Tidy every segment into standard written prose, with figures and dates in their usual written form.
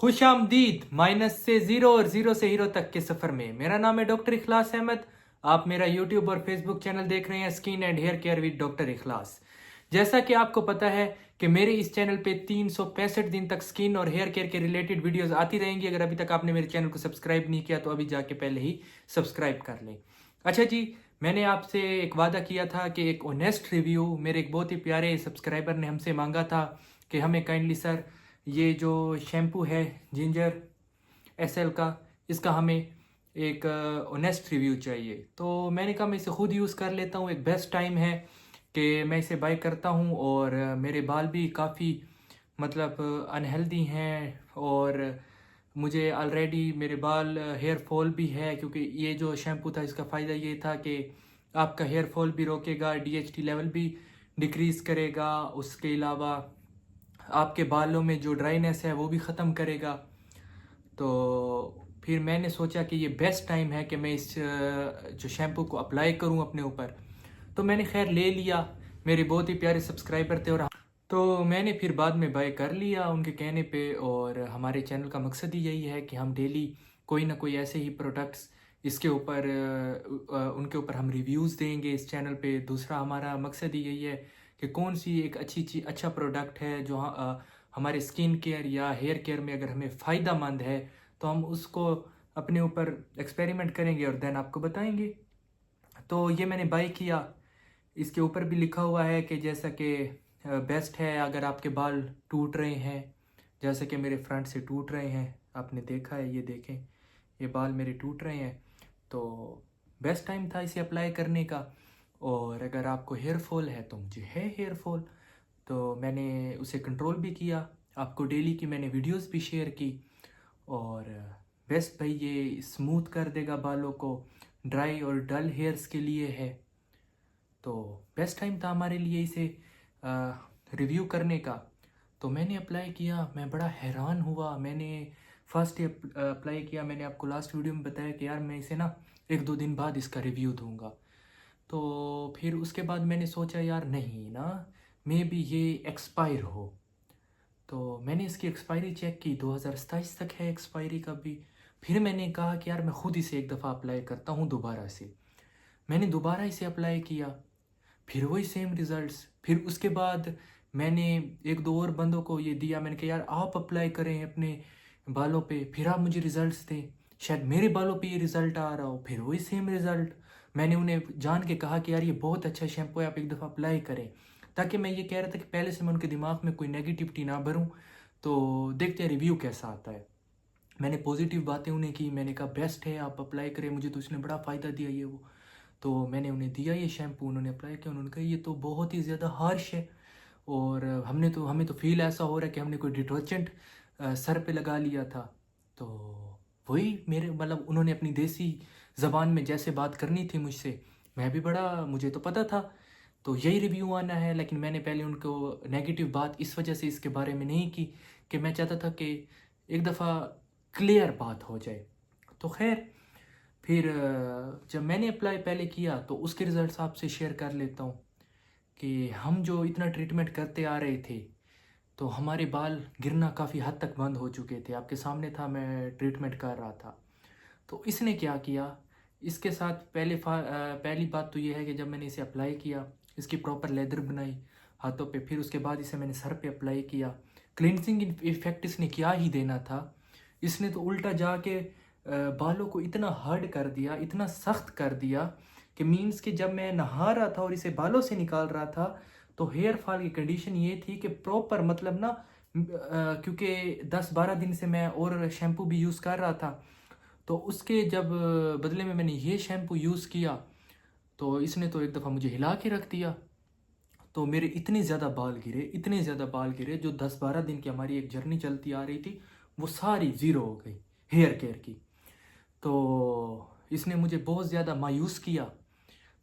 खुश आमदीद माइनस से ज़ीरो और ज़ीरो से हीरो तक के सफ़र में। मेरा नाम है डॉक्टर इखलास अहमद। आप मेरा यूट्यूब और फेसबुक चैनल देख रहे हैं, skin and hair care with doctor Ikhlas. जैसा कि आपको पता है कि मेरे इस चैनल पे 365 दिन तक स्किन और हेयर केयर के रिलेटेड वीडियोस आती रहेंगी। अगर अभी तक आपने मेरे चैनल को सब्सक्राइब नहीं किया तो अभी जाके पहले ही सब्सक्राइब कर लें। अच्छा जी, मैंने आपसे एक वादा किया था कि एक ऑनेस्ट रिव्यू मेरे एक बहुत ही प्यारे सब्सक्राइबर ने हमसे मांगा था कि हमें काइंडली सर ये जो शैम्पू है जिंजर एसएल का, इसका हमें एक ऑनेस्ट रिव्यू चाहिए। तो मैंने कहा मैं इसे खुद यूज़ कर लेता हूँ, एक बेस्ट टाइम है कि मैं इसे बाय करता हूँ। और मेरे बाल भी काफ़ी मतलब अनहेल्दी हैं और मुझे ऑलरेडी मेरे बाल हेयर फॉल भी है, क्योंकि ये जो शैम्पू था इसका फ़ायदा ये था कि आपका हेयर फॉल भी रोकेगा, डीएचटी लेवल भी डिक्रीज़ करेगा, उसके अलावा आपके बालों में जो ड्राइनेस है वो भी ख़त्म करेगा। तो फिर मैंने सोचा कि ये बेस्ट टाइम है कि मैं इस जो शैम्पू को अप्लाई करूं अपने ऊपर। तो मैंने खैर ले लिया, मेरे बहुत ही प्यारे सब्सक्राइबर थे और तो मैंने फिर बाद में बाय कर लिया उनके कहने पे। और हमारे चैनल का मकसद ही यही है कि हम डेली कोई ना कोई ऐसे ही प्रोडक्ट्स इसके ऊपर उनके ऊपर हम रिव्यूज़ देंगे इस चैनल पे। दूसरा हमारा मकसद ही यही है कि कौन सी एक अच्छी चीज़, अच्छा प्रोडक्ट है जो हमारे स्किन केयर या हेयर केयर में अगर हमें फ़ायदा मंद है तो हम उसको अपने ऊपर एक्सपेरिमेंट करेंगे और देन आपको बताएंगे। तो ये मैंने बाय किया। इसके ऊपर भी लिखा हुआ है कि जैसा कि बेस्ट है अगर आपके बाल टूट रहे हैं, जैसे कि मेरे फ्रंट से टूट रहे हैं, आपने देखा है, ये देखें ये बाल मेरे टूट रहे हैं। तो बेस्ट टाइम था इसे अप्लाई करने का। और अगर आपको हेयर फॉल है तो मुझे है हेयर फॉल, तो मैंने उसे कंट्रोल भी किया, आपको डेली की मैंने वीडियोस भी शेयर की। और बेस्ट भाई ये स्मूथ कर देगा बालों को, ड्राई और डल हेयर्स के लिए है। तो बेस्ट टाइम था हमारे लिए इसे रिव्यू करने का। तो मैंने अप्लाई किया, मैं बड़ा हैरान हुआ। मैंने फर्स्ट अप्लाई किया, मैंने आपको लास्ट वीडियो में बताया कि यार मैं इसे ना 1-2 दिन बाद इसका रिव्यू दूंगा। तो फिर उसके बाद मैंने सोचा यार नहीं ना, मे बी ये एक्सपायर हो। तो मैंने इसकी एक्सपायरी चेक की, 2027 तक है एक्सपायरी का भी। फिर मैंने कहा कि यार मैं खुद इसे एक दफ़ा अप्लाई करता हूँ दोबारा से। मैंने दोबारा इसे अप्लाई किया, फिर वही सेम रिज़ल्ट्स। फिर उसके बाद मैंने एक दो और बंदों को ये दिया, मैंने कहा यार आप अप्लाई करें अपने बालों पे, फिर आप मुझे रिज़ल्ट्स दें, शायद मेरे बालों पे ये रिज़ल्ट आ रहा हो। फिर वही सेम रिज़ल्ट। मैंने उन्हें जान के कहा कि यार ये बहुत अच्छा शैम्पू है, आप एक दफ़ा अप्लाई करें। ताकि मैं ये कह रहा था कि पहले से मैं उनके दिमाग में कोई नेगेटिविटी ना भरूं, तो देखते हैं रिव्यू कैसा आता है। मैंने पॉजिटिव बातें उन्हें की, मैंने कहा बेस्ट है आप अप्लाई करें, मुझे तो इसने बड़ा फ़ायदा दिया ये वो। तो मैंने उन्हें दिया ये शैम्पू, उन्होंने अप्लाई किया, उन्होंने कहा ये तो बहुत ही ज़्यादा हार्श है और हमें तो फील ऐसा हो रहा है कि हमने कोई डिटर्जेंट सर पे लगा लिया था। तो वही मेरे मतलब उन्होंने अपनी देसी ज़बान में जैसे बात करनी थी मुझसे, मैं भी बड़ा, मुझे तो पता था तो यही रिव्यू आना है। लेकिन मैंने पहले उनको नेगेटिव बात इस वजह से इसके बारे में नहीं की कि मैं चाहता था कि एक दफ़ा क्लियर बात हो जाए। तो खैर फिर जब मैंने अप्लाई पहले किया तो उसके रिज़ल्ट्स आपसे शेयर कर लेता हूँ कि हम जो इतना ट्रीटमेंट करते आ रहे थे तो हमारे बाल गिरना काफ़ी हद तक बंद हो चुके थे। आपके सामने था, मैं ट्रीटमेंट कर रहा था। तो इसने क्या किया, इसके साथ पहली बात तो ये है कि जब मैंने इसे अप्लाई किया, इसकी प्रॉपर लेदर बनाई हाथों पे, फिर उसके बाद इसे मैंने सर पे अप्लाई किया। क्लिनजिंग इफेक्ट इसने क्या ही देना था, इसने तो उल्टा जाके बालों को इतना हार्ड कर दिया, इतना सख्त कर दिया कि मीन्स कि जब मैं नहा रहा था और इसे बालों से निकाल रहा था तो हेयर फॉल की कंडीशन ये थी कि प्रॉपर मतलब ना क्योंकि 10-12 दिन से मैं और शैम्पू भी यूज़ कर रहा था, तो उसके जब बदले में मैंने ये शैम्पू यूज़ किया तो इसने तो एक दफ़ा मुझे हिला के रख दिया। तो मेरे इतने ज़्यादा बाल गिरे, इतने ज़्यादा बाल गिरे, जो 10-12 दिन की हमारी एक जर्नी चलती आ रही थी वो सारी ज़ीरो हो गई हेयर केयर की। तो इसने मुझे बहुत ज़्यादा मायूस किया।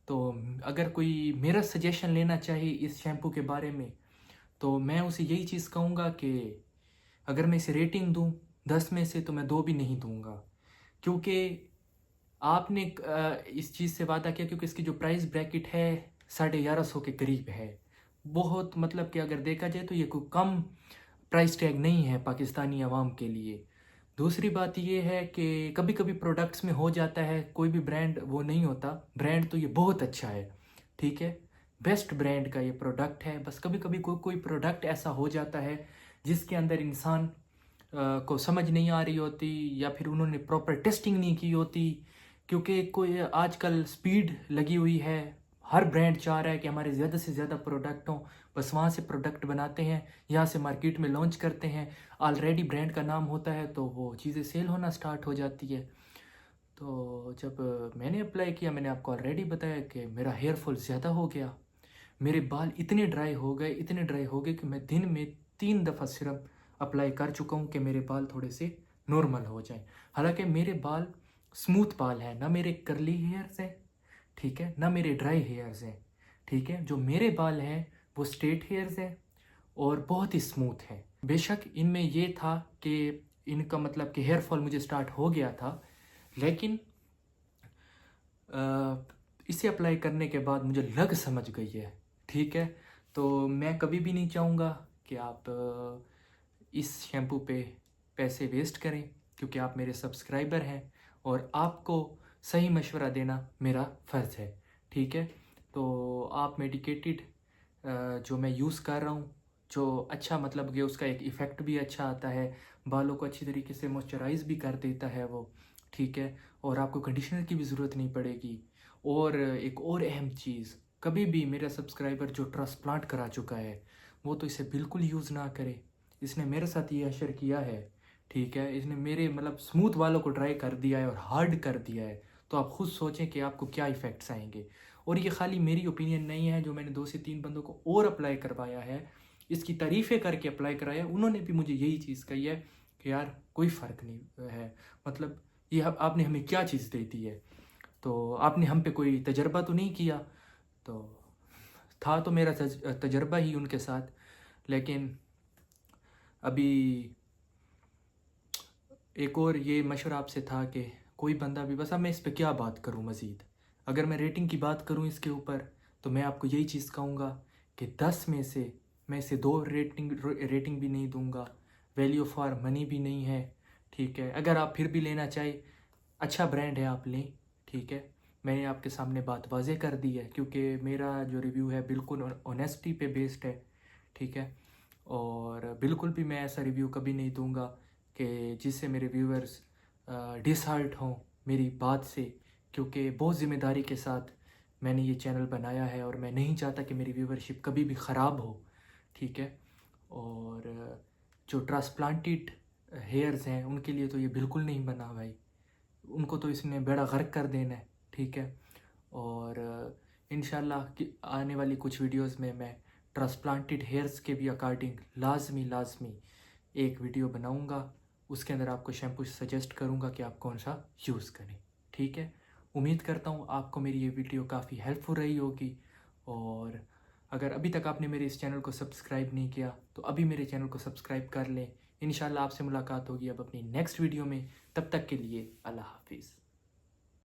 तो अगर कोई मेरा सजेशन लेना चाहे इस शैम्पू के बारे में तो मैं उसे यही चीज़ कहूँगा कि अगर मैं इसे रेटिंग दूँ 10 में से तो मैं 2 भी नहीं दूँगा। क्योंकि आपने इस चीज़ से वादा किया, क्योंकि इसकी जो प्राइस ब्रैकेट है 1150 के करीब है। बहुत मतलब कि अगर देखा जाए तो ये कोई कम प्राइस टैग नहीं है पाकिस्तानी आवाम के लिए। दूसरी बात ये है कि कभी कभी प्रोडक्ट्स में हो जाता है, कोई भी ब्रांड वो नहीं होता, ब्रांड तो ये बहुत अच्छा है, ठीक है, बेस्ट ब्रांड का ये प्रोडक्ट है, बस कभी कभी कोई कोई प्रोडक्ट ऐसा हो जाता है जिसके अंदर इंसान को समझ नहीं आ रही होती, या फिर उन्होंने प्रॉपर टेस्टिंग नहीं की होती, क्योंकि कोई आजकल स्पीड लगी हुई है, हर ब्रांड चाह रहा है कि हमारे ज़्यादा से ज़्यादा प्रोडक्ट हों, बस वहाँ से प्रोडक्ट बनाते हैं, यहाँ से मार्केट में लॉन्च करते हैं, ऑलरेडी ब्रांड का नाम होता है तो वो चीज़ें सेल होना स्टार्ट हो जाती है। तो जब मैंने अप्लाई किया, मैंने आपको ऑलरेडी बताया कि मेरा हेयर फॉल ज़्यादा हो गया, मेरे बाल इतने ड्राई हो गए, इतने ड्राई हो गए कि मैं दिन में 3 दफ़ा सिर्फ अप्लाई कर चुका हूँ कि मेरे बाल थोड़े से नॉर्मल हो जाएं। हालांकि मेरे बाल स्मूथ बाल हैं, ना मेरे करली हेयर्स हैं, ठीक है, ना मेरे ड्राई हेयर्स हैं, ठीक है, जो मेरे बाल हैं वो स्ट्रेट हेयर्स हैं और बहुत ही स्मूथ हैं। बेशक इनमें ये था कि इनका मतलब कि हेयर फॉल मुझे स्टार्ट हो गया था, लेकिन इसे अप्लाई करने के बाद मुझे लग समझ गई है, ठीक है। तो मैं कभी भी नहीं चाहूँगा कि आप इस शैम्पू पे पैसे वेस्ट करें, क्योंकि आप मेरे सब्सक्राइबर हैं और आपको सही मशवरा देना मेरा फ़र्ज़ है, ठीक है। तो आप मेडिकेटेड जो मैं यूज़ कर रहा हूँ, जो अच्छा मतलब कि उसका एक इफ़ेक्ट भी अच्छा आता है, बालों को अच्छी तरीके से मॉइस्चराइज़ भी कर देता है वो, ठीक है, और आपको कंडीशनर की भी ज़रूरत नहीं पड़ेगी। और एक और अहम चीज़, कभी भी मेरा सब्सक्राइबर जो ट्रांसप्लांट करा चुका है वो तो इसे बिल्कुल यूज़ ना करे। इसने मेरे साथ ये अशर किया है, ठीक है, इसने मेरे मतलब स्मूथ वालों को ट्राई कर दिया है और हार्ड कर दिया है, तो आप खुद सोचें कि आपको क्या इफ़ेक्ट्स आएंगे। और ये खाली मेरी ओपिनियन नहीं है, जो मैंने 2 से 3 बंदों को और अप्लाई करवाया है, इसकी तारीफ़ें करके अप्लाई कराया, उन्होंने भी मुझे यही चीज़ कही है कि यार कोई फ़र्क नहीं है, मतलब ये आपने हमें क्या चीज़ दे दी है, तो आपने हम पे कोई तजर्बा तो नहीं किया। तो था तो मेरा तजर्बा ही उनके साथ, लेकिन अभी एक और ये मशवरा आपसे था कि कोई बंदा भी, बस अब मैं इस पे क्या बात करूं मज़ीद, अगर मैं रेटिंग की बात करूं इसके ऊपर, तो मैं आपको यही चीज़ कहूँगा कि 10 में से मैं इसे 2 रेटिंग भी नहीं दूंगा, वैल्यू फॉर मनी भी नहीं है, ठीक है। अगर आप फिर भी लेना चाहे, अच्छा ब्रांड है, आप लें, ठीक है। मैंने आपके सामने बात वाज़ेह कर दी है, क्योंकि मेरा जो रिव्यू है बिल्कुल ऑनेस्टी पे बेस्ड है, ठीक है, और बिल्कुल भी मैं ऐसा रिव्यू कभी नहीं दूंगा कि जिससे मेरे व्यूअर्स डिसहार्ट हों मेरी बात से, क्योंकि बहुत ज़िम्मेदारी के साथ मैंने ये चैनल बनाया है और मैं नहीं चाहता कि मेरी व्यूअरशिप कभी भी ख़राब हो, ठीक है। और जो ट्रांसप्लांटेड हेयर्स हैं उनके लिए तो ये बिल्कुल नहीं बना भाई, उनको तो इसने बेड़ा गर्क कर देना है, ठीक है। और इंशाल्लाह कि आने वाली कुछ वीडियोस में मैं ट्रांसप्लांटेड हेयर्स के भी अकॉर्डिंग लाजमी एक वीडियो बनाऊंगा, उसके अंदर आपको शैम्पू सजेस्ट करूंगा कि आप कौन सा यूज़ करें, ठीक है। उम्मीद करता हूँ आपको मेरी ये वीडियो काफ़ी हेल्पफुल रही होगी, और अगर अभी तक आपने मेरे इस चैनल को सब्सक्राइब नहीं किया तो अभी मेरे चैनल को सब्सक्राइब कर लें। इंशाल्लाह आपसे मुलाकात होगी अब अपनी नेक्स्ट वीडियो में, तब तक के लिए अल्लाह हाफिज़।